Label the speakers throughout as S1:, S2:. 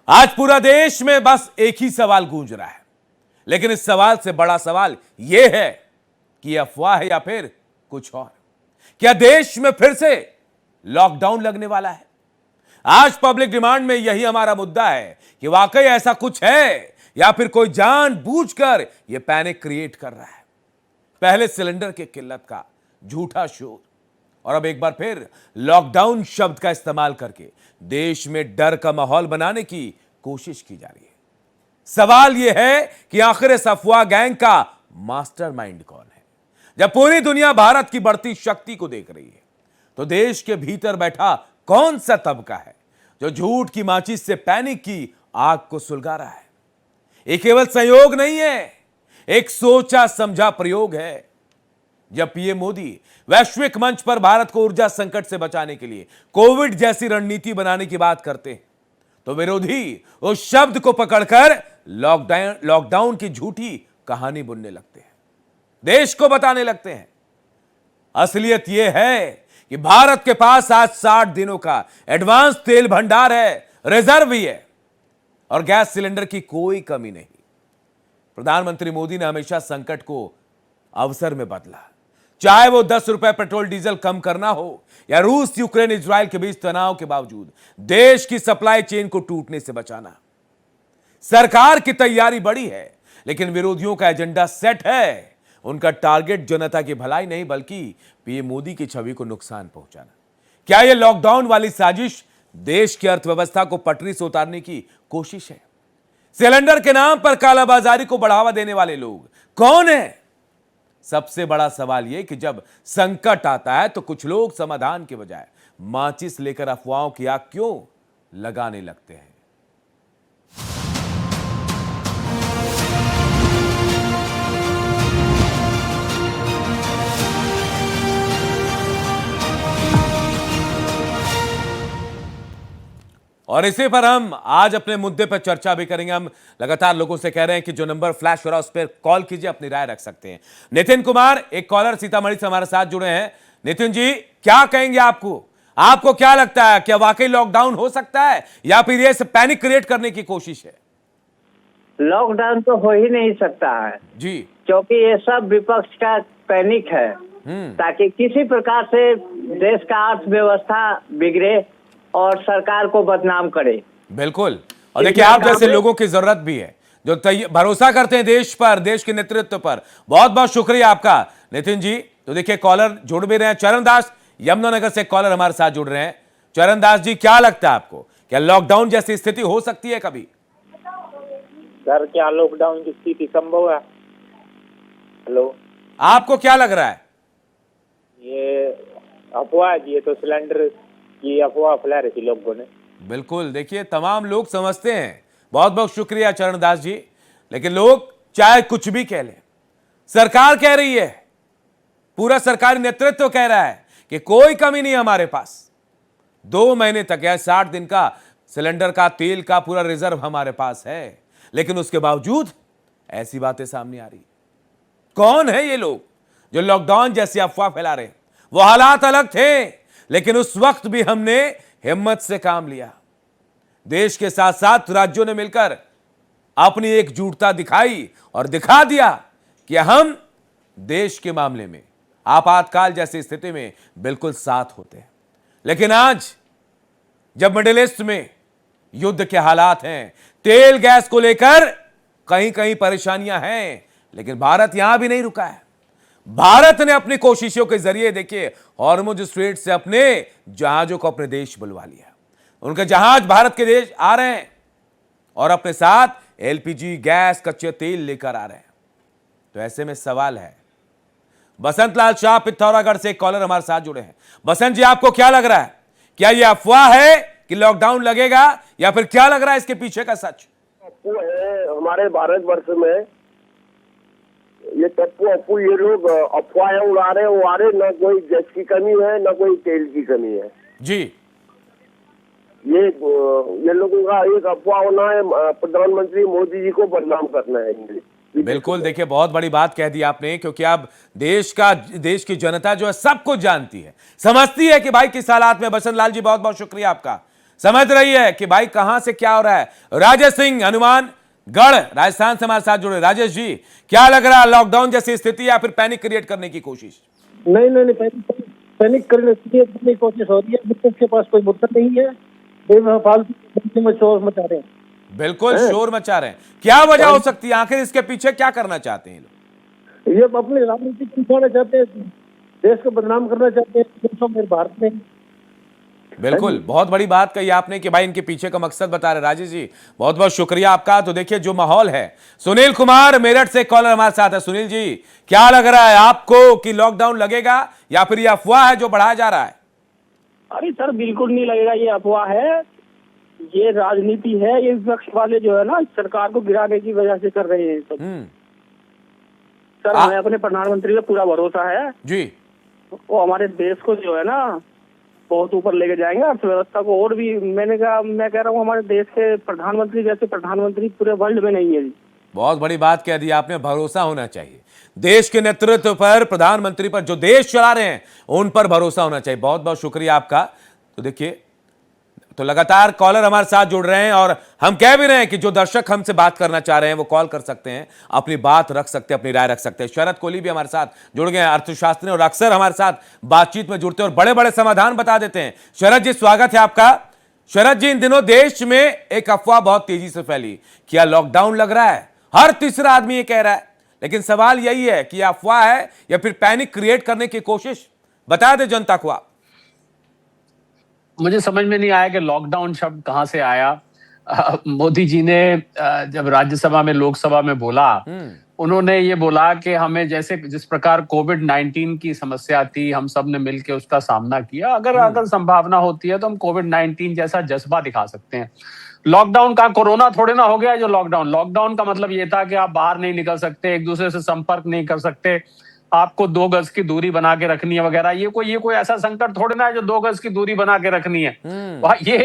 S1: आज पूरा देश में बस एक ही सवाल गूंज रहा है, लेकिन इस सवाल से बड़ा सवाल यह है कि यह अफवाह है या फिर कुछ और। क्या देश में फिर से लॉकडाउन लगने वाला है? आज पब्लिक डिमांड में यही हमारा मुद्दा है कि वाकई ऐसा कुछ है या फिर कोई जानबूझकर यह पैनिक क्रिएट कर रहा है। पहले सिलेंडर की किल्लत का झूठा शोर और अब एक बार फिर लॉकडाउन शब्द का इस्तेमाल करके देश में डर का माहौल बनाने की कोशिश की जा रही है। सवाल यह है कि आखिर इस अफवाह गैंग का मास्टरमाइंड कौन है? जब पूरी दुनिया भारत की बढ़ती शक्ति को देख रही है, तो देश के भीतर बैठा कौन सा तबका है जो झूठ की माचिस से पैनिक की आग को सुलगा रहा है? ये केवल संयोग नहीं है, एक सोचा समझा प्रयोग है। जब पीएम मोदी वैश्विक मंच पर भारत को ऊर्जा संकट से बचाने के लिए कोविड जैसी रणनीति बनाने की बात करते हैं, तो विरोधी उस शब्द को पकड़कर लॉकडाउन की झूठी कहानी बुनने लगते हैं, देश को बताने लगते हैं। असलियत यह है कि भारत के पास आज 60 दिनों का एडवांस तेल भंडार है, रिजर्व भी है और गैस सिलेंडर की कोई कमी नहीं। प्रधानमंत्री मोदी ने हमेशा संकट को अवसर में बदला, चाहे वो 10 रुपए पेट्रोल डीजल कम करना हो या रूस यूक्रेन इजराइल के बीच तनाव के बावजूद देश की सप्लाई चेन को टूटने से बचाना। सरकार की तैयारी बड़ी है, लेकिन विरोधियों का एजेंडा सेट है। उनका टारगेट जनता की भलाई नहीं, बल्कि पीएम मोदी की छवि को नुकसान पहुंचाना। क्या यह लॉकडाउन वाली साजिश देश की अर्थव्यवस्था को पटरी से उतारने की कोशिश है? सिलेंडर के नाम पर कालाबाजारी को बढ़ावा देने वाले लोग कौन है? सबसे बड़ा सवाल यह कि जब संकट आता है तो कुछ लोग समाधान के बजाय माचिस लेकर अफवाहों की आग क्यों लगाने लगते हैं? और इसी पर हम आज अपने मुद्दे पर चर्चा भी करेंगे। हम लगातार लोगों से कह रहे हैं कि जो नंबर फ्लैश हो रहा है उस पर कॉल कीजिए, अपनी राय रख सकते हैं। नितिन कुमार, एक कॉलर सीतामढ़ी से हमारे साथ जुड़े हैं। नितिन जी, क्या कहेंगे? आपको क्या लगता है, क्या वाकई लॉकडाउन हो सकता है या फिर ये पैनिक क्रिएट करने की कोशिश है?
S2: लॉकडाउन तो हो ही नहीं सकता है
S1: जी,
S2: क्योंकि ये सब विपक्ष का पैनिक है, ताकि किसी प्रकार से देश का अर्थव्यवस्था बिगड़े और सरकार को बदनाम करे।
S1: बिल्कुल। और देखिए, आप जैसे लोगों की जरूरत भी है जो भरोसा करते हैं देश पर, देश के नेतृत्व पर। बहुत बहुत शुक्रिया आपका नितिन जी। तो देखिए, कॉलर जुड़ भी रहे हैं। चरण दास यमुनानगर से कॉलर हमारे साथ जुड़ रहे हैं। चरण दास जी, क्या लगता है आपको, क्या लॉकडाउन जैसी स्थिति हो सकती है कभी?
S3: सर, क्या लॉकडाउन की स्थिति संभव है? हेलो,
S1: आपको क्या लग रहा है?
S3: ये अफवाह है, ये तो सिलेंडर की अफवाह फैला रही थी लोगों ने।
S1: बिल्कुल, देखिए तमाम लोग समझते हैं। बहुत बहुत शुक्रिया चरण दास जी। लेकिन लोग चाहे कुछ भी कह लें, सरकार कह रही है, पूरा सरकारी नेतृत्व कह रहा है कि कोई कमी नहीं हमारे पास। 2 महीने तक या 60 दिन का सिलेंडर का, तेल का पूरा रिजर्व हमारे पास है, लेकिन उसके बावजूद ऐसी बातें सामने आ रही। कौन है ये लोग जो लॉकडाउन जैसी अफवाह फैला रहे हैं? वो हालात अलग थे, लेकिन उस वक्त भी हमने हिम्मत से काम लिया। देश के साथ साथ राज्यों ने मिलकर अपनी एकजुटता दिखाई और दिखा दिया कि हम देश के मामले में आपातकाल जैसी स्थिति में बिल्कुल साथ होते हैं। लेकिन आज जब मिडिल ईस्ट में युद्ध के हालात हैं, तेल गैस को लेकर कहीं कहीं परेशानियां हैं, लेकिन भारत यहां भी नहीं रुका है। भारत ने अपनी कोशिशों के जरिए देखिए हॉर्मुज स्ट्रेट से अपने जहाजों को अपने देश बुलवा लिया। उनके जहाज भारत के देश आ रहे हैं और अपने साथ एलपीजी गैस, कच्चे तेल लेकर आ रहे हैं। तो ऐसे में सवाल है, बसंत लाल शाह पिथौरागढ़ से एक कॉलर हमारे साथ जुड़े हैं। बसंत जी, आपको क्या लग रहा है, क्या यह अफवाह है कि लॉकडाउन लगेगा या फिर क्या लग रहा है इसके पीछे का सच?
S4: हमारे भारतवर्ष में ये टप्पू ये लोग अफवाहें उड़ा रहे न कोई गैस की कमी है, न कोई तेल की कमी है
S1: जी।
S4: ये लोगों का एक अफवाह होना है, प्रधानमंत्री मोदी जी को बदनाम करना है।
S1: बिल्कुल, देखिए बहुत बड़ी बात कह दी आपने, क्योंकि अब देश की जनता जो है सब कुछ जानती है, समझती है कि भाई किस हालात में। बसंत लाल जी, बहुत बहुत शुक्रिया आपका। समझ रही है कि भाई कहां से क्या हो रहा है। राजेश सिंह हनुमानगढ़ राजस्थान से हमारे साथ जुड़े। राजेश जी, क्या लग रहा है, लॉकडाउन जैसी स्थिति या फिर पैनिक क्रिएट करने की कोशिश?
S5: नहीं, पैनिक करने की कोशिश हो रही है। विपक्ष के पास कोई मुद्दा नहीं है, फालतू में शोर मचा रहे हैं।
S1: बिल्कुल शोर मचा रहे हैं। क्या वजह हो सकती है, आखिर इसके पीछे क्या करना चाहते हैं लोग?
S5: ये अपनी राजनीति दिखाना चाहते हैं, देश को बदनाम करना चाहते हैं मेरे भारत में।
S1: बिल्कुल, बहुत बड़ी बात कही आपने कि भाई इनके पीछे का मकसद बता रहे। राजेश जी, बहुत बहुत शुक्रिया आपका। तो देखिए जो माहौल है, सुनील कुमार मेरठ से कॉलर हमारे साथ है। सुनील जी, क्या लग रहा है आपको कि लॉकडाउन लगेगा या फिर ये अफवाह है जो बढ़ाया जा रहा है?
S6: अरे सर, बिल्कुल नहीं लगेगा, ये अफवाह है, ये राजनीति है। ये विपक्ष वाले जो है ना, सरकार को गिराने की वजह से कर रहे हैं सब। सर हमें अपने प्रधानमंत्री पे पूरा भरोसा है
S1: जी।
S6: वो हमारे देश को जो है ना बहुत ऊपर लेके जाएंगे, अर्थव्यवस्था को। और भी मैं कह रहा हूँ हमारे देश के प्रधानमंत्री जैसे प्रधानमंत्री पूरे वर्ल्ड में नहीं है जी।
S1: बहुत बड़ी बात कह दी आपने, भरोसा होना चाहिए देश के नेतृत्व पर, प्रधानमंत्री पर, जो देश चला रहे हैं उन पर भरोसा होना चाहिए। बहुत बहुत शुक्रिया आपका। तो देखिए, तो लगातार कॉलर हमारे साथ जुड़ रहे हैं और हम कह भी रहे हैं कि जो दर्शक हमसे बात करना चाह रहे हैं वो कॉल कर सकते हैं, अपनी बात रख सकते हैं, अपनी राय रख सकते हैं। शरद कोहली भी हमारे साथ जुड़ गए हैं, अर्थशास्त्री, और अक्सर हमारे साथ बातचीत में जुड़ते हैं और बड़े बड़े समाधान बता देते हैं। शरद जी, स्वागत है आपका। शरद जी, इन दिनों देश में एक अफवाह बहुत तेजी से फैली, क्या लॉकडाउन लग रहा है? हर तीसरा आदमी ये कह रहा है, लेकिन सवाल यही है कि यह अफवाह है या फिर पैनिक क्रिएट करने की कोशिश? बता दे जनता को आप।
S7: मुझे समझ में नहीं आया कि लॉकडाउन शब्द कहां से आया। मोदी जी ने जब राज्यसभा में, लोकसभा में बोला, उन्होंने ये बोला कि हमें जैसे जिस प्रकार कोविड-19 की समस्या थी, हम सब ने मिलकर उसका सामना किया। अगर संभावना होती है तो हम कोविड-19 जैसा जज्बा दिखा सकते हैं। लॉकडाउन का कोरोना थोड़े ना हो गया जो लॉकडाउन का मतलब ये था कि आप बाहर नहीं निकल सकते, एक दूसरे से संपर्क नहीं कर सकते, आपको 2 गज की दूरी बना के रखनी है वगैरह। ये कोई ऐसा संकट थोड़े ना है जो 2 गज की दूरी बना के रखनी है।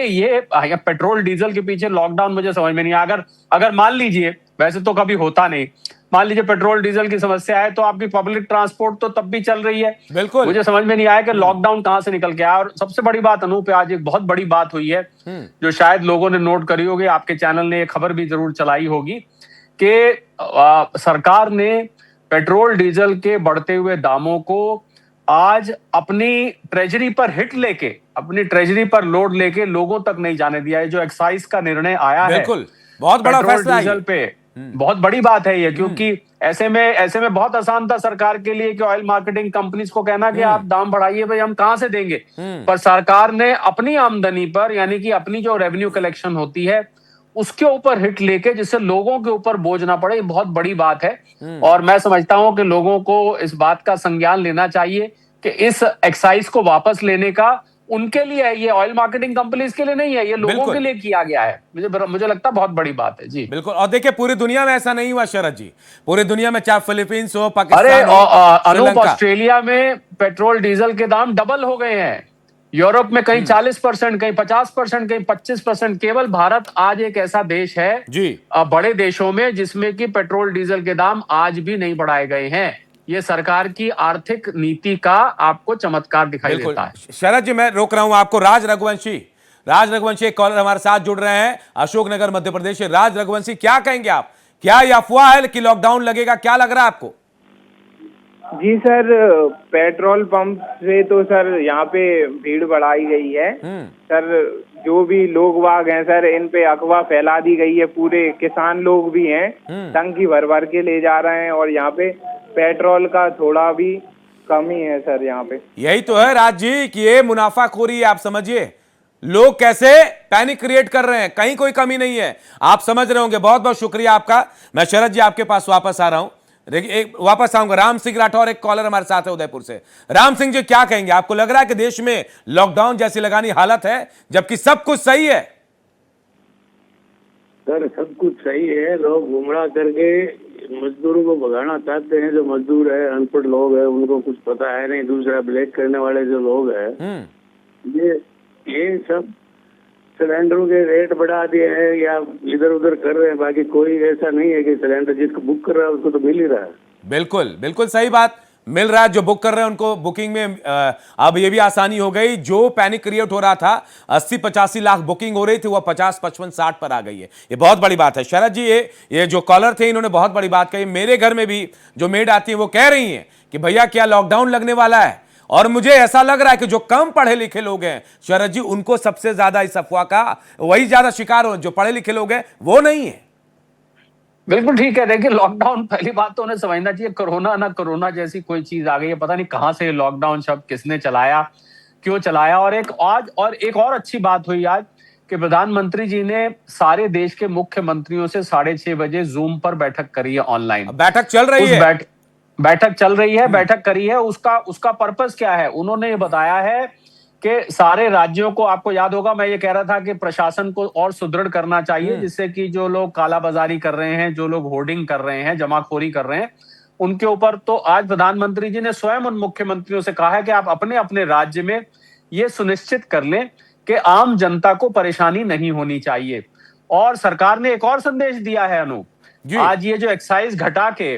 S7: ये पेट्रोल डीजल के पीछे लॉकडाउन मुझे समझ में नहीं आया। अगर मान लीजिए, वैसे तो कभी होता नहीं, मान लीजिए पेट्रोल डीजल की समस्या है तो आपकी पब्लिक ट्रांसपोर्ट तो तब भी चल रही है।
S1: बिल्कुल,
S7: मुझे समझ में नहीं आया कि लॉकडाउन कहां से निकल के आया। और सबसे बड़ी बात अनूप, आज एक बहुत बड़ी बात हुई है जो शायद लोगों ने नोट करी होगी, आपके चैनल ने ये खबर भी जरूर चलाई होगी कि सरकार ने पेट्रोल डीजल के बढ़ते हुए दामों को आज अपनी ट्रेजरी पर हिट लेके, अपनी ट्रेजरी पर लोड लेके लोगों तक नहीं जाने दिया है। जो एक्साइज का निर्णय आया है,
S1: बिल्कुल बहुत बड़ा फैसला है,
S7: डीजल पे बहुत बड़ी बात है ये, क्योंकि ऐसे में बहुत आसान था सरकार के लिए कि ऑयल मार्केटिंग कंपनीज को कहना कि आप दाम बढ़ाइए, भाई हम कहां से देंगे। पर सरकार ने अपनी आमदनी पर, यानी कि अपनी जो रेवेन्यू कलेक्शन होती है उसके ऊपर हिट लेके, जिससे लोगों के ऊपर बोझ ना पड़े, ये बहुत बड़ी बात है। और मैं समझता हूं कि लोगों को इस बात का संज्ञान लेना चाहिए कि इस एक्साइज को वापस लेने का उनके लिए है, ये ऑयल मार्केटिंग कंपनीज के लिए नहीं है, ये लोगों के लिए किया गया है। मुझे लगता है बहुत बड़ी बात है जी।
S1: बिल्कुल। और देखिए, पूरी दुनिया में ऐसा नहीं हुआ शरद जी, पूरी दुनिया में, चाहे फिलीपींस हो, पाकिस्तान
S7: हो, अनूप, ऑस्ट्रेलिया में पेट्रोल डीजल के दाम डबल हो गए हैं। यूरोप में कहीं 40%, कहीं 50%, कहीं 25%। केवल भारत आज एक ऐसा देश है
S1: जी,
S7: बड़े देशों में, जिसमें कि पेट्रोल डीजल के दाम आज भी नहीं बढ़ाए गए हैं। ये सरकार की आर्थिक नीति का आपको चमत्कार दिखाई देता है।
S1: शरद जी, मैं रोक रहा हूं आपको। राज रघुवंशी एक कॉलर हमारे साथ जुड़ रहे हैं, अशोकनगर मध्य प्रदेश से। राज रघुवंशी, क्या कहेंगे आप? क्या यह अफवाह है कि लॉकडाउन लगेगा? क्या लग रहा है आपको?
S3: जी सर, पेट्रोल पंप से तो सर यहाँ पे भीड़ बढ़ाई गई है सर। जो भी लोग वाग हैं सर, इन पे अफवाह फैला दी गई है। पूरे किसान लोग भी हैं, टंकी भर भर के ले जा रहे हैं, और यहाँ पे पेट्रोल का थोड़ा भी कमी है सर यहाँ पे।
S1: यही तो है राज जी कि ये मुनाफाखोरी है। आप समझिए लोग कैसे पैनिक क्रिएट कर रहे हैं, कहीं कोई कमी नहीं है। आप समझ रहे होंगे। बहुत बहुत शुक्रिया आपका। मैं शरद जी आपके पास वापस आ रहा हूं, वापस आऊंगा। राम सिंह राठौर एक कॉलर हमारे साथ है उदयपुर से। राम सिंह जी, क्या कहेंगे? आपको लग रहा है कि देश में लॉकडाउन जैसी लगानी हालत है जबकि सब कुछ सही है?
S8: सर, सब कुछ सही है। लोग गुमराह करके मजदूरों को भगाना चाहते हैं। जो मजदूर है, अनपढ़ लोग है, उनको कुछ पता है नहीं। दूसरा, ब्लैक करने वाले जो लोग हैं, ये सब सिलेंडरों के रेट बढ़ा दिए हैं या इधर उधर कर रहे हैं। बाकी कोई ऐसा नहीं है कि सिलेंडर जिसको बुक कर रहा है उसको तो मिल ही रहा है।
S1: बिल्कुल बिल्कुल सही बात। मिल रहा है। जो बुक कर रहे हैं उनको बुकिंग में अब ये भी आसानी हो गई। जो पैनिक क्रिएट हो रहा था, 80-85 लाख बुकिंग हो रही थी, वह 50, 55, 60 पर आ गई है। ये बहुत बड़ी बात है। शरद जी, ये जो कॉलर थे इन्होंने बहुत बड़ी बात कही। मेरे घर में भी जो मेड आती है वो कह रही हैं कि भैया क्या लॉकडाउन लगने वाला है। और मुझे ऐसा लग रहा है कि जो कम पढ़े लिखे लोग हैं शरद जी, उनको सबसे ज्यादा इस अफवाह का वही ज्यादा शिकार हो। जो पढ़े लिखे लोग हैं वो नहीं है।
S7: बिल्कुल ठीक है। देखिए, लॉकडाउन, पहली बात तो उन्हें समझना चाहिए, कोरोना ना कोरोना जैसी कोई चीज आ गई है। पता नहीं कहां से लॉकडाउन शब्द किसने चलाया, क्यों चलाया। और एक और अच्छी बात हुई आज कि प्रधानमंत्री जी ने सारे देश के मुख्यमंत्रियों से 6:30 बजे जूम पर बैठक करी है, ऑनलाइन
S1: बैठक चल रही है।
S7: बैठक चल रही है, बैठक करी है। उसका पर्पस क्या है, उन्होंने ये बताया है कि सारे राज्यों को, आपको याद होगा मैं ये कह रहा था कि प्रशासन को और सुदृढ़ करना चाहिए, जिससे कि जो लोग कालाबाजारी कर रहे हैं, जो लोग होर्डिंग कर रहे हैं, जमाखोरी कर रहे हैं, उनके ऊपर। तो आज प्रधानमंत्री जी ने स्वयं उन मुख्यमंत्रियों से कहा है कि आप अपने अपने राज्य में ये सुनिश्चित कर लें कि आम जनता को परेशानी नहीं होनी चाहिए। और सरकार ने एक और संदेश दिया है अनूप, आज ये जो एक्साइज घटा के,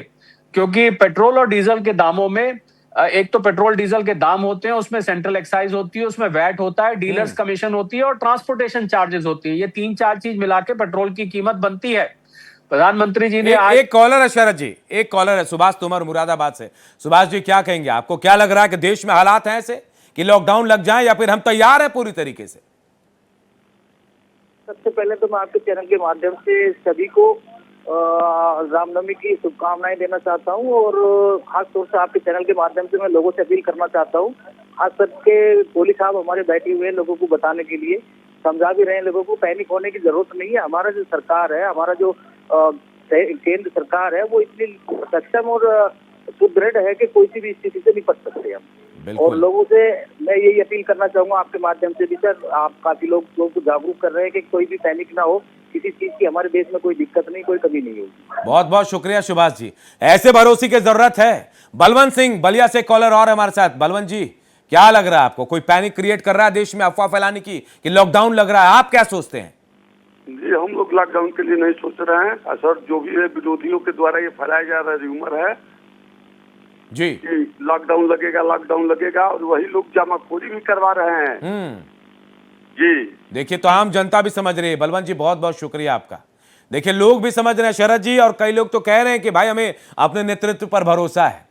S7: क्योंकि पेट्रोल और डीजल के दामों में, एक तो पेट्रोल डीजल के दाम होते हैं, उसमें सेंट्रल एक्साइज होती है, उसमें वैट होता है, डीलर्स कमीशन होती है और ट्रांसपोर्टेशन चार्जेस होती है। ये 3-4 चीज मिला के पेट्रोल की कीमत बनती है। प्रधानमंत्री जी ने
S1: एक कॉलर है शरद जी, एक कॉलर है सुभाष तोमर मुरादाबाद से। सुभाष जी, क्या कहेंगे? आपको क्या लग रहा है कि देश में हालात हैं ऐसे कि लॉकडाउन लग जाए या फिर हम तैयार हैं पूरी तरीके से?
S5: सबसे पहले तो मैं आपके चैनल के माध्यम से सभी को रामनवमी की शुभकामनाएं देना चाहता हूं और खास तौर से आपके चैनल के माध्यम से मैं लोगों से अपील करना चाहता हूं, खास करके पुलिस साहब हमारे बैठे हुए हैं लोगों को बताने के लिए, समझा भी रहे हैं लोगों को, पैनिक होने की जरूरत नहीं है। हमारा जो सरकार है, हमारा जो केंद्र सरकार है, वो इतनी सक्षम और सुदृढ़ है कि कोई सी भी स्थिति से निपट सकते हैं हम। और लोगों से मैं यही अपील करना चाहूंगा आपके माध्यम से भी सर, आप काफी लोगों को जागरूक कर रहे हैं कि कोई भी पैनिक ना हो, किसी चीज की हमारे देश में कोई दिक्कत नहीं, कोई कमी नहीं होगी।
S1: बहुत बहुत शुक्रिया सुभाष जी, ऐसे भरोसे की जरूरत है। बलवंत सिंह बलिया से कॉलर और हमारे साथ। बलवंत जी, क्या लग रहा है आपको? कोई पैनिक क्रिएट कर रहा है देश में अफवाह फैलाने की कि लॉकडाउन लग रहा है? आप क्या सोचते हैं?
S9: जी, हम लोग लॉकडाउन के लिए नहीं सोच रहे हैं सर। जो भी है विरोधियों के द्वारा ये फैलाया जा रहा है, र्यूमर है
S1: जी
S9: कि लॉकडाउन लगेगा और वही लोग जमाखोरी भी करवा रहे हैं। जी
S1: देखिए, तो आम जनता भी समझ रही है। बलवंत जी, बहुत बहुत शुक्रिया आपका। देखिए, लोग भी समझ रहे हैं शरद जी, और कई लोग तो कह रहे हैं कि भाई हमें अपने नेतृत्व पर भरोसा है।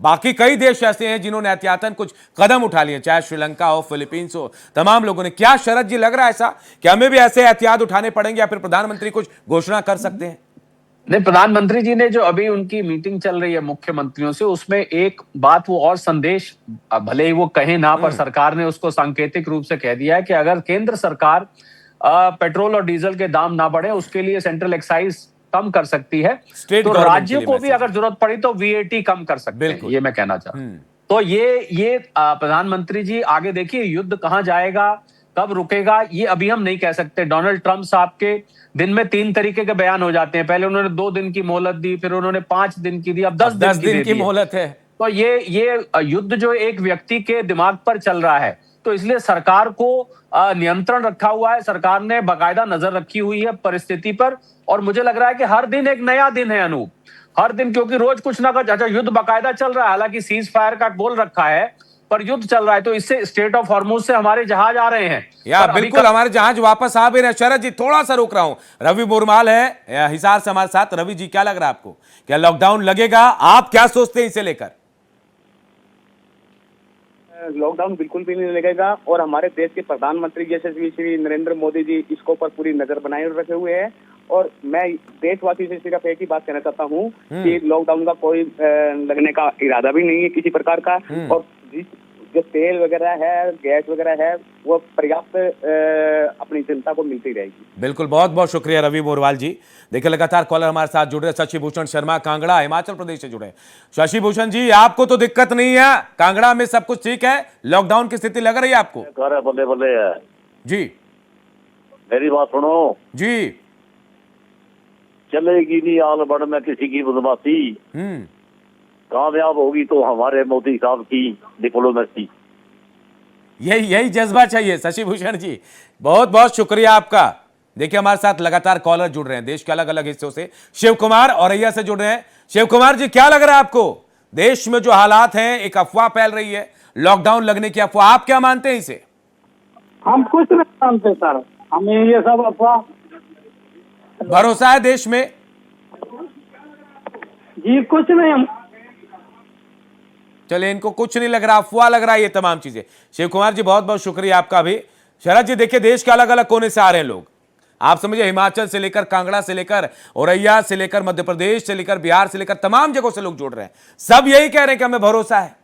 S1: बाकी कई देश ऐसे हैं जिन्होंने एहतियातन कुछ कदम उठा लिए, चाहे श्रीलंका हो, फिलीपींस हो, तमाम लोगों ने। क्या शरद जी लग रहा है ऐसा कि हमें भी ऐसे एहतियात उठाने पड़ेंगे या फिर प्रधानमंत्री कुछ घोषणा कर सकते हैं?
S7: नहीं, प्रधानमंत्री जी ने जो अभी उनकी मीटिंग चल रही है मुख्यमंत्रियों से, उसमें एक बात वो और संदेश, भले ही वो कहे ना, पर सरकार ने उसको सांकेतिक रूप से कह दिया है कि अगर केंद्र सरकार पेट्रोल और डीजल के दाम ना बढ़े, उसके लिए सेंट्रल एक्साइज कम कर सकती है, तो राज्यों को भी अगर जरूरत पड़ी तो वीएटी कम कर सकते हैं। ये मैं कहना चाहता हूं। तो ये प्रधानमंत्री जी, आगे देखिए युद्ध कहां जाएगा, कब रुकेगा, ये अभी हम नहीं कह सकते। डोनाल्ड ट्रंप साहब के दिन में 3 तरीके के बयान हो जाते हैं। पहले उन्होंने 2 दिन की मोहलत दी, फिर उन्होंने 5 दिन की दी, अब 10 दिन की
S1: मोहलत है।
S7: तो ये युद्ध जो एक व्यक्ति के दिमाग पर चल रहा है, तो इसलिए सरकार को नियंत्रण रखा हुआ है। सरकार ने बाकायदा नजर रखी हुई है परिस्थिति पर, और मुझे लग रहा है कि हर दिन एक नया दिन है अनूप, हर दिन, क्योंकि रोज कुछ ना कुछ। अच्छा, युद्ध बाकायदा चल रहा है, हालांकि सीज फायर का बोल रखा है, पर युद्ध चल रहा है। तो इससे स्टेट ऑफ हॉर्मुज से हमारे जहाज आ रहे हैं,
S1: या बिल्कुल हमारे जहाज वापस आ भी रहे हैं। शरद जी, थोड़ा सा रुक रहा हूं। रवि बोरमाल है हिसार से हमारे साथ। रवि जी, क्या लग रहा है आपको? क्या लॉकडाउन लगेगा? आप क्या सोचते हैं इसे लेकर?
S5: लॉकडाउन बिल्कुल भी नहीं लगेगा, और हमारे देश के प्रधानमंत्री जैसे श्री नरेंद्र मोदी जी इसको पर पूरी नजर बनाए रखे हुए हैं। और मैं देशवासियों से सिर्फ एक ही बात कहना चाहता हूँ कि लॉकडाउन का कोई लगने का इरादा भी नहीं है किसी प्रकार का, और जो तेल वगैरह है, गैस वगैरह है, वो पर्याप्त अपनी जनता को मिलती रहेगी।
S1: बिल्कुल, बहुत बहुत शुक्रिया रवि बोरवाल जी। देखिए, लगातार कॉलर हमारे साथ जुड़ रहे। शशि भूषण शर्मा कांगड़ा, हिमाचल प्रदेश से जुड़े। शशि भूषण जी, आपको तो दिक्कत नहीं है, कांगड़ा में सब कुछ ठीक है, लॉकडाउन की स्थिति लग रही है आपको?
S4: बल्ले बल्ले है
S1: जी,
S4: मेरी बात सुनो
S1: जी।
S4: चलेगी नहीं आल बढ़ में किसी की बदमाशी, कामयाब होगी तो हमारे मोदी साहब की डिप्लोमेसी।
S1: यही जज्बा चाहिए शशि भूषण जी, बहुत बहुत शुक्रिया आपका। देखिए, हमारे साथ लगातार कॉलर जुड़ रहे हैं देश के अलग अलग हिस्सों से। शिव कुमार औरैया से जुड़ रहे हैं। शिव कुमार जी, क्या लग रहा है आपको? देश में जो हालात हैं, एक अफवाह फैल रही है, लॉकडाउन लगने की अफवाह, आप क्या मानते हैं इसे?
S6: हम कुछ नहीं मानते सर, हमें ये सब अफवाह।
S1: भरोसा है देश में?
S6: जी कुछ नहीं। हम
S1: चलिए, इनको कुछ नहीं लग रहा, अफवाह लग रहा है ये तमाम चीजें। शिव कुमार जी बहुत बहुत शुक्रिया आपका भी। शरद जी देखिए, देश के अलग अलग कोने से आ रहे हैं लोग, आप समझिए हिमाचल से लेकर कांगड़ा से लेकर औरैया से लेकर मध्य प्रदेश से लेकर बिहार से लेकर तमाम जगहों से लोग जुड़ रहे हैं, सब यही कह रहे हैं कि हमें भरोसा है।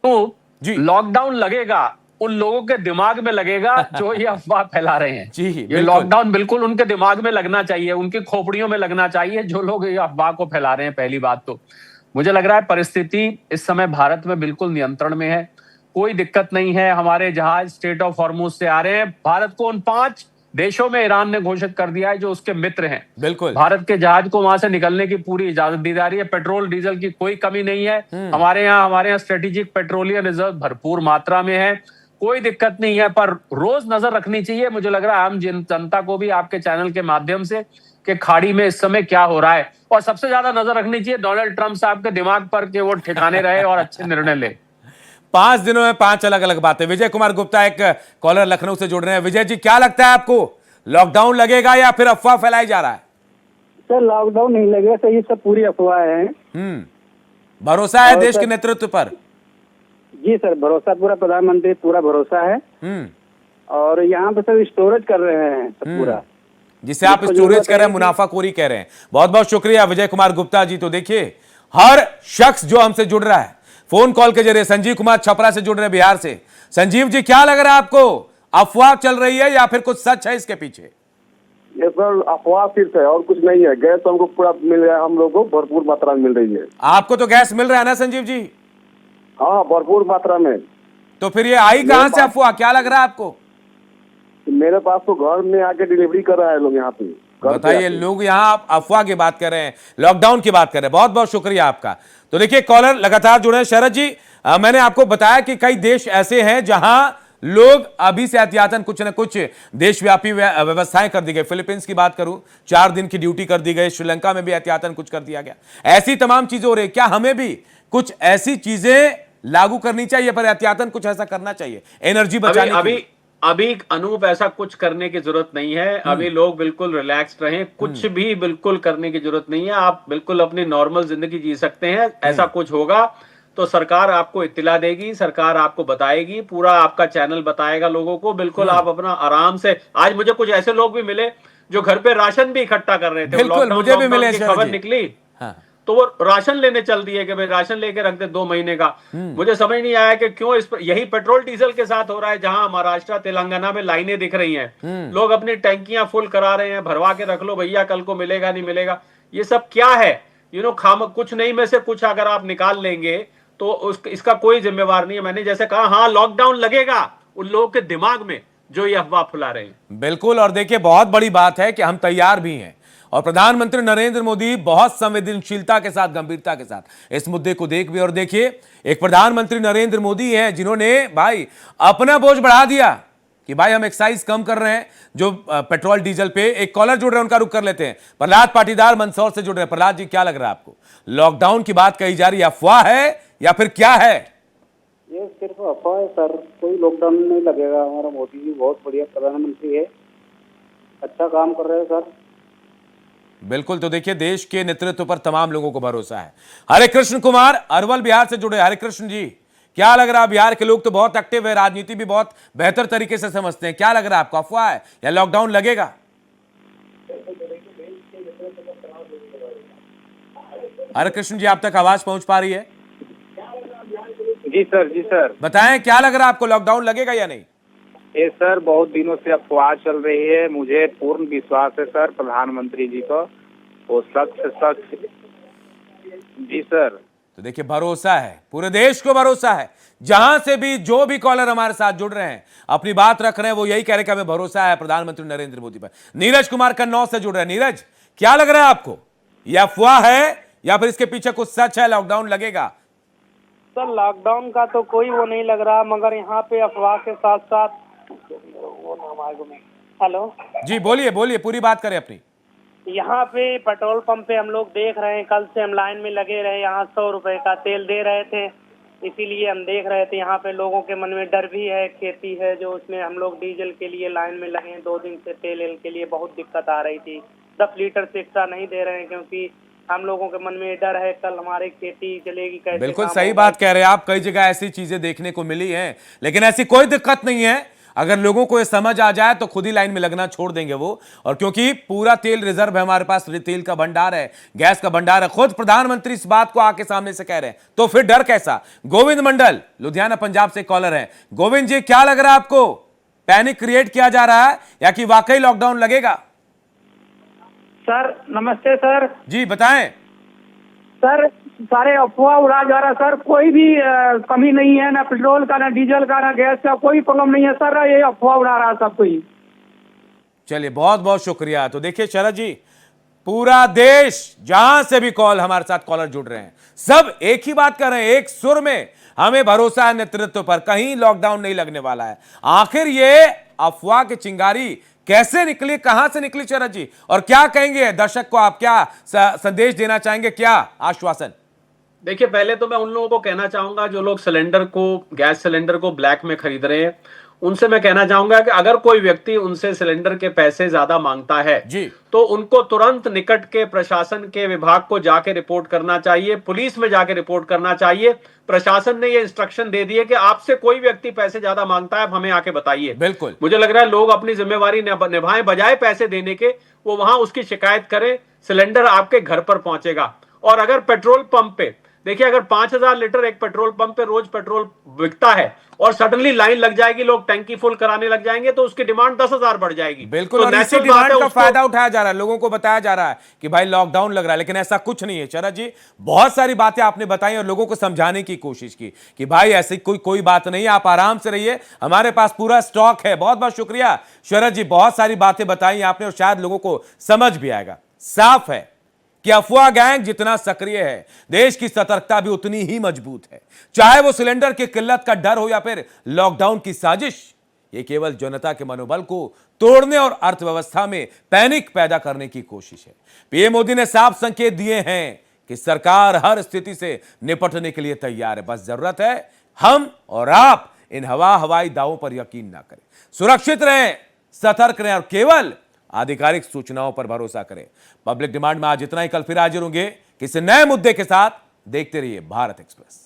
S7: तो
S1: जी।
S7: लॉकडाउन लगेगा उन लोगों के दिमाग में लगेगा जो ये अफवाह फैला रहे हैं।
S1: जी,
S7: ये
S1: बिल्कुल।
S7: लॉकडाउन बिल्कुल उनके दिमाग में लगना चाहिए, उनकी खोपड़ियों में लगना चाहिए, जो लोग ये अफवाह को फैला रहे हैं। पहली बात तो मुझे लग रहा है परिस्थिति इस समय भारत में बिल्कुल नियंत्रण में है, कोई दिक्कत नहीं है। हमारे जहाज स्ट्रेट ऑफ हॉर्मुज से आ रहे हैं। भारत को उन 5 देशों में ईरान ने घोषित कर दिया है जो उसके मित्र हैं।
S1: बिल्कुल।
S7: भारत के जहाज को वहां से निकलने की पूरी इजाजत दी जा रही है। पेट्रोल डीजल की कोई कमी नहीं है। हमारे यहाँ स्ट्रेटेजिक पेट्रोलियम रिजर्व भरपूर मात्रा में है, कोई दिक्कत नहीं है। पर रोज नजर रखनी चाहिए, मुझे लग रहा है आम जनता को भी आपके चैनल के माध्यम से, कि खाड़ी में इस समय क्या हो रहा है। और सबसे ज्यादा नजर रखनी चाहिए डोनाल्ड ट्रंप साहब के दिमाग पर, कि वो ठिकाने रहे और अच्छे निर्णय ले।
S1: 5 दिनों में 5 अलग अलग बातें। विजय कुमार गुप्ता एक कॉलर लखनऊ से जुड़ रहे हैं। विजय जी, क्या लगता है आपको, लॉकडाउन लगेगा या फिर अफवाह फैलाई जा रहा है?
S6: सर लॉकडाउन नहीं लगेगा सर, ये सब पूरी अफवाह है।
S1: भरोसा है देश के नेतृत्व पर?
S6: जी सर, भरोसा पूरा, प्रधानमंत्री पूरा भरोसा है। और यहाँ पे सब स्टोरेज कर रहे हैं सब पूरा,
S1: जिसे आप स्टोरेज कर रहे हैं, मुनाफाखोरी कह रहे हैं। बहुत बहुत शुक्रिया विजय कुमार गुप्ता जी। तो देखिए, हर शख्स जो हमसे जुड़ रहा है फोन कॉल के जरिए, संजीव कुमार छपरा से जुड़ रहे हैं बिहार से। संजीव जी, क्या लग रहा है आपको, अफवाह चल रही है या फिर कुछ सच है इसके पीछे?
S4: ये सर अफवाह सिर्फ है और कुछ नहीं है। गैस हमको पूरा मिल रहा है, हम लोग को भरपूर मात्रा में मिल रही है।
S1: आपको तो गैस मिल रहा है ना संजीव जी?
S4: हाँ, भरपूर मात्रा में।
S1: तो फिर ये आई कहां से अफवाह, क्या लग रहा है आपको?
S4: मेरे पास तो घर में आके डिलीवरी कर रहा है लोग यहाँ पे।
S1: बताइए, लोग यहाँ अफवाह की बात कर रहे हैं, लॉकडाउन की बात कर रहे हैं। बहुत बहुत शुक्रिया आपका। तो देखिए, कॉलर लगातार जुड़े हैं। शरद जी, मैंने आपको बताया कि कई देश ऐसे हैं जहां लोग अभी से एहतियातन कुछ न कुछ देशव्यापी व्यवस्थाएं कर दी गई। फिलीपींस की बात करूं, 4 दिन की ड्यूटी कर दी गई। श्रीलंका में भी एहतियातन कुछ कर दिया गया। ऐसी तमाम चीजें हो रही। क्या हमें भी कुछ ऐसी चीजें लागू करनी चाहिए, पर एहतियातन कुछ ऐसा करना चाहिए एनर्जी बचाने के लिए?
S7: अभी अनूप ऐसा कुछ करने की जरूरत नहीं है। अभी लोग बिल्कुल रिलैक्स्ड रहें, कुछ भी बिल्कुल करने की जरूरत नहीं है। आप बिल्कुल अपनी नॉर्मल जिंदगी जी सकते हैं। ऐसा कुछ होगा तो सरकार आपको इत्तिला देगी, सरकार आपको बताएगी, पूरा आपका चैनल बताएगा लोगों को। बिल्कुल आप अपना आराम से। आज मुझे कुछ ऐसे लोग भी मिले जो घर पे राशन भी इकट्ठा कर रहे थे।
S1: बिल्कुल, मुझे भी मिले।
S7: खबर निकली तो वो राशन लेने चल दिए कि भाई राशन लेके रख दे 2 महीने का। मुझे समझ नहीं आया कि क्यों यही पेट्रोल डीजल के साथ हो रहा है, जहां महाराष्ट्र तेलंगाना में लाइनें दिख रही हैं। लोग अपनी टैंकियां फुल करा रहे हैं, भरवा के रख लो भैया, कल को मिलेगा नहीं मिलेगा। ये सब क्या है? कुछ नहीं में से कुछ अगर आप निकाल लेंगे तो इसका कोई जिम्मेवार नहीं है। मैंने जैसे कहा, हाँ लॉकडाउन लगेगा उन लोगों के दिमाग में जो ये अफवाह फैला रहे हैं।
S1: बिल्कुल। और देखिए, बहुत बड़ी बात है कि हम तैयार भी हैं, और प्रधानमंत्री नरेंद्र मोदी बहुत संवेदनशीलता के साथ, गंभीरता के साथ इस मुद्दे को देख भी। और देखिए, एक प्रधानमंत्री नरेंद्र मोदी हैं जिन्होंने भाई अपना बोझ बढ़ा दिया कि भाई हम एक्साइज कम कर रहे हैं जो पेट्रोल डीजल पे। एक कॉलर जुड़ रहे हैं, उनका रुख कर लेते हैं। प्रहलाद पाटीदार मंदसौर से जुड़ रहे हैं। प्रहलाद जी, क्या लग रहा है आपको, लॉकडाउन की बात कही जा रही है, अफवाह है या फिर क्या है?
S6: ये सिर्फ अफवाह है सर, कोई लॉकडाउन नहीं लगेगा। हमारा मोदी जी बहुत बढ़िया प्रधानमंत्री है, अच्छा काम कर रहे हैं सर।
S1: बिल्कुल। तो देखिए, देश के नेतृत्व पर तमाम लोगों को भरोसा है। हरे कृष्ण कुमार अरवल बिहार से जुड़े। हरे कृष्ण जी, क्या लग रहा है, बिहार के लोग तो बहुत एक्टिव है, राजनीति भी बहुत बेहतर तरीके से समझते हैं, क्या लग रहा है आपको, अफवाह है या लॉकडाउन लगेगा? हरे कृष्ण जी, आप तक आवाज पहुंच पा रही है?
S3: जी सर, जी सर।
S1: बताएं, क्या लग रहा है आपको, लॉकडाउन लगेगा या नहीं?
S3: ये सर बहुत दिनों से अफवाह चल रही है। मुझे पूर्ण विश्वास है सर प्रधानमंत्री जी को, वो सच। जी सर।
S1: तो देखिए, भरोसा है, पूरे देश को भरोसा है। जहां से भी जो भी कॉलर हमारे साथ जुड़ रहे हैं, अपनी बात रख रहे हैं, वो यही कह रहे हैं कि हमें भरोसा है प्रधानमंत्री नरेंद्र मोदी पर। नीरज कुमार कन्नौज से जुड़ रहे हैं। नीरज, क्या लग रहा है आपको, यह अफवाह है या फिर इसके पीछे कुछ सच है, लॉकडाउन लगेगा?
S6: सर लॉकडाउन का तो कोई वो नहीं लग रहा, मगर यहाँ पे अफवाह के साथ साथ हेलो
S1: जी बोलिए, बोलिए, पूरी बात करें अपनी।
S10: यहाँ पे पेट्रोल पंप पे हम लोग देख रहे हैं, कल से हम लाइन में लगे रहे, यहाँ 100 रुपए का तेल दे रहे थे, इसीलिए हम देख रहे थे। यहाँ पे लोगों के मन में डर भी है, खेती है जो, उसमें हम लोग डीजल के लिए लाइन में लगे हैं। 2 दिन से तेल के लिए बहुत दिक्कत आ रही थी। 10 लीटर से एक्स्ट्रा नहीं दे रहे हैं क्योंकि हम लोगों के मन में डर है कल हमारी खेती चलेगी कैसे।
S1: बिल्कुल सही बात कह रहे हैं आप। कई जगह ऐसी चीजें देखने को मिली हैं, लेकिन ऐसी कोई दिक्कत नहीं है। अगर लोगों को ये समझ आ जाए तो खुद ही लाइन में लगना छोड़ देंगे वो। और क्योंकि पूरा तेल रिजर्व है हमारे पास, तेल का भंडार है, गैस का भंडार है, खुद प्रधानमंत्री इस बात को आके सामने से कह रहे हैं, तो फिर डर कैसा। गोविंद मंडल लुधियाना पंजाब से कॉलर है। गोविंद जी, क्या लग रहा है आपको, पैनिक क्रिएट किया जा रहा है या कि वाकई लॉकडाउन लगेगा?
S6: सर नमस्ते सर।
S1: जी बताएं।
S6: सर सारे अफवाह उड़ा जा रहा है सर, कोई भी कमी नहीं है, ना पेट्रोल का, ना डीजल का, ना गैस का, कोई प्रॉब्लम नहीं है सर, ये अफवाह उड़ा रहा है सब कोई।
S1: चलिए बहुत बहुत शुक्रिया। तो देखिए शरद जी, पूरा देश जहां से भी कॉल हमारे साथ कॉलर जुड़ रहे हैं, सब एक ही बात कर रहे हैं, एक सुर में, हमें भरोसा है नेतृत्व पर, कहीं लॉकडाउन नहीं लगने वाला है। आखिर ये अफवाह की चिंगारी कैसे निकली, कहां से निकली शरद जी, और क्या कहेंगे दर्शक को, आप क्या संदेश देना चाहेंगे, क्या आश्वासन?
S7: देखिए, पहले तो मैं उन लोगों को कहना चाहूंगा जो लोग सिलेंडर को, गैस सिलेंडर को ब्लैक में खरीद रहे हैं, उनसे मैं कहना चाहूंगा कि अगर कोई व्यक्ति उनसे सिलेंडर के पैसे ज्यादा मांगता है
S1: जी,
S7: तो उनको तुरंत निकट के प्रशासन के विभाग को जाके रिपोर्ट करना चाहिए, पुलिस में जाके रिपोर्ट करना चाहिए। प्रशासन ने ये इंस्ट्रक्शन दे दी है कि आपसे कोई व्यक्ति पैसे ज्यादा मांगता है, आप हमें आके बताइए।
S1: बिल्कुल,
S7: मुझे लग रहा है लोग अपनी जिम्मेवारी निभाएं, बजाय पैसे देने के वो वहां उसकी शिकायत करें, सिलेंडर आपके घर पर पहुंचेगा। और अगर पेट्रोल पंप पे, देखिए, अगर 5000 लीटर एक पेट्रोल पंप पे रोज पेट्रोल बिकता है और सडनली लाइन लग जाएगी, लोग टैंकी फुल कराने लग जाएंगे, तो उसकी डिमांड 10,000 बढ़ जाएगी।
S1: बिल्कुल,
S7: तो
S1: और इसी डिमांड का फायदा उठाया जा रहा है, लोगों को बताया जा रहा है कि भाई लॉकडाउन लग रहा है, लेकिन ऐसा कुछ नहीं है। शरद जी, बहुत सारी बातें आपने बताई और लोगों को समझाने की कोशिश की कि भाई ऐसी कोई बात नहीं है, आप आराम से रहिए, हमारे पास पूरा स्टॉक है। बहुत बहुत शुक्रिया शरद जी, बहुत सारी बातें बताई आपने और शायद लोगों को समझ भी आएगा। साफ है कि अफवाह गैंग जितना सक्रिय है, देश की सतर्कता भी उतनी ही मजबूत है। चाहे वो सिलेंडर की किल्लत का डर हो या फिर लॉकडाउन की साजिश, ये केवल जनता के मनोबल को तोड़ने और अर्थव्यवस्था में पैनिक पैदा करने की कोशिश है। पीएम मोदी ने साफ संकेत दिए हैं कि सरकार हर स्थिति से निपटने के लिए तैयार है, बस जरूरत है हम और आप इन हवाई दावों पर यकीन ना करें, सुरक्षित रहें, सतर्क रहें और केवल आधिकारिक सूचनाओं पर भरोसा करें। पब्लिक डिमांड में आज इतना ही, कल फिर हाजिर होंगे किसी नए मुद्दे के साथ। देखते रहिए भारत एक्सप्रेस।